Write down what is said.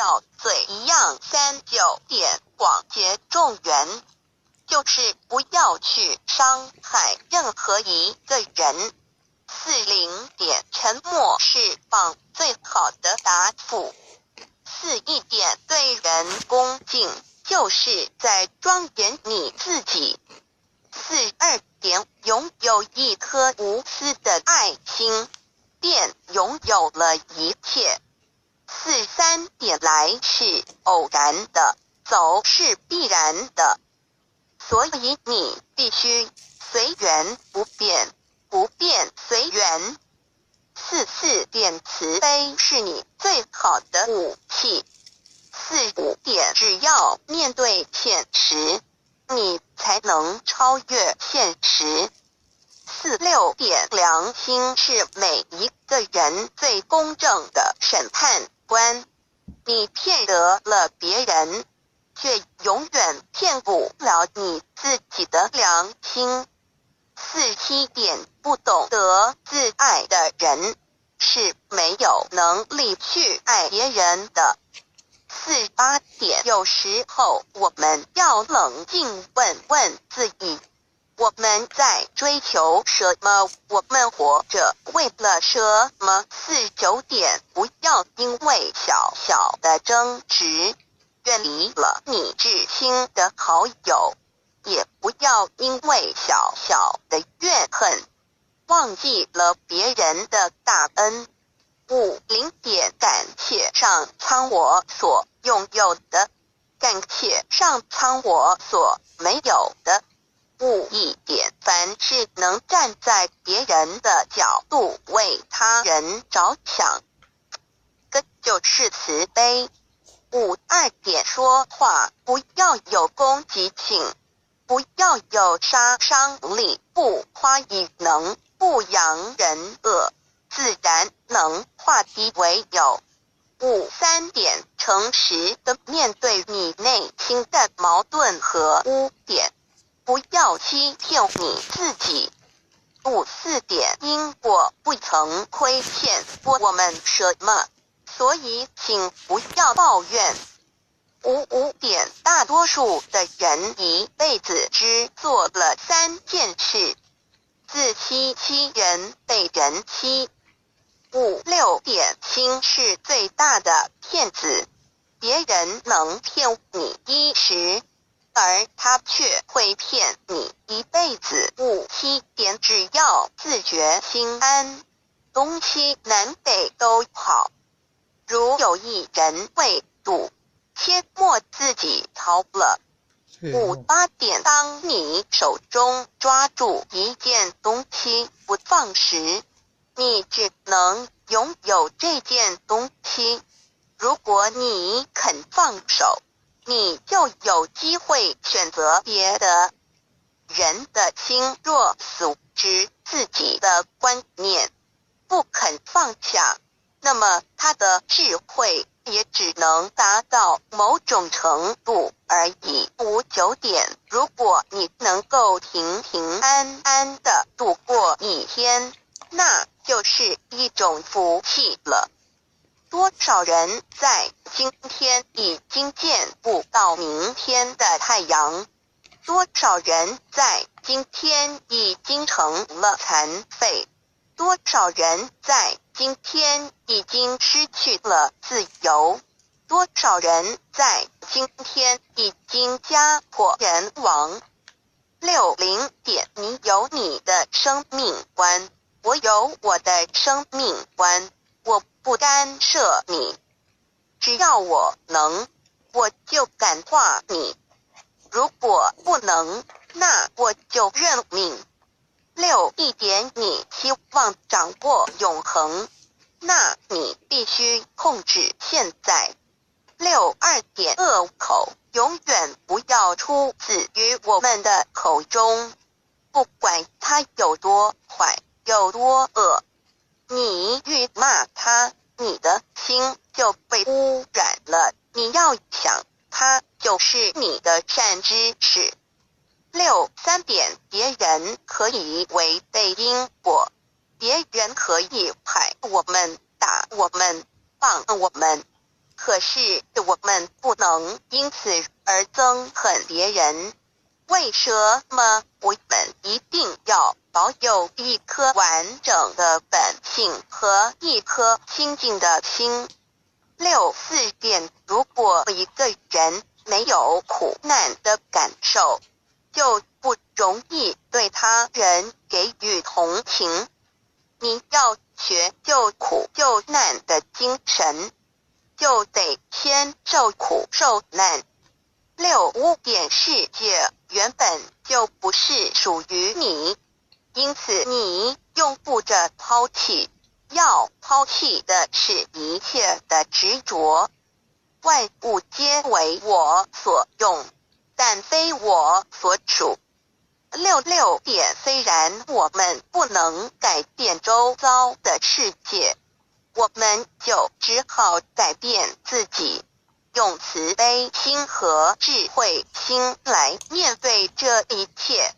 小嘴一样。39点广结众缘，就是不要去伤害任何一个人。40点沉默是榜最好的答复。41点对人恭敬，就是在庄严你自己。42点拥有一颗无私的爱心，便拥有了一切。43点来是偶然的，走是必然的，所以你必须随缘不变，不变随缘。44点慈悲是你最好的武器。45点只要面对现实，你才能超越现实。46点良心是每一个人最公正的审判官，你骗得了别人，却永远骗不了你自己的良心。47点不懂得自爱的人是没有能力去爱别人的。48点有时候我们要冷静问问自己，我们在追求什么？我们活着为了什么？49点不要因为小小的争执远离了你至亲的好友，也不要因为小小的怨恨忘记了别人的大恩。50点感谢上苍我所拥有的，感谢上苍我所没有的。51点凡是能站在别人的角度为他人着想，这就是慈悲。52点说话不要有攻击性，不要有杀伤力，不夸语能，不扬人恶，自然能化敌为友。53点诚实的面对你内心的矛盾和污点，不要欺骗你自己。54点因果不曾亏欠过我们什么，所以请不要抱怨。55点大多数的人一辈子只做了3件事：自欺欺人，被人欺。56点心是最大的骗子，别人能骗你一时，而他却会骗你一辈子。57点只要自觉心安，东西南北都好。如有一人为赌，切莫自己逃了。58点当你手中抓住一件东西不放时，你只能拥有这件东西。如果你肯放手，你就有机会选择别的。人的心若俗知自己的观念，不肯放下，那么他的智慧也只能达到某种程度而已。59点，如果你能够平平安安地度过一天，那就是一种福气了。多少人在今天已经见不到明天的太阳？多少人在今天已经成了残废？多少人在今天已经失去了自由？多少人在今天已经家破人亡？60点，你有你的生命观，我有我的生命观，我不干涉你，只要我能，我就感化你，如果不能，那我就认命。61点，你希望掌握永恒，那你必须控制现在。62点，恶口永远不要出自于我们的口中，不管他有多坏，有多恶，你愈骂他，你的心就被污染了。你要想，他就是你的善知识。63点，别人可以违背因果，别人可以害我们、打我们、放我们，可是我们不能因此而憎恨别人。为什么我们一定要保有一颗完整的本性和一颗清净的心？4点，如果一个人没有苦难的感受，就不容易对他人给予同情。你要学救苦救难的精神，就得先受苦受难。5点，世界原本就不是属于你，因此你用不着抛弃，要抛弃的是一切的执着。万物皆为我所用，但非我所处。6点，虽然我们不能改变周遭的世界，我们就只好改变自己，用慈悲心和智慧心来面对这一切。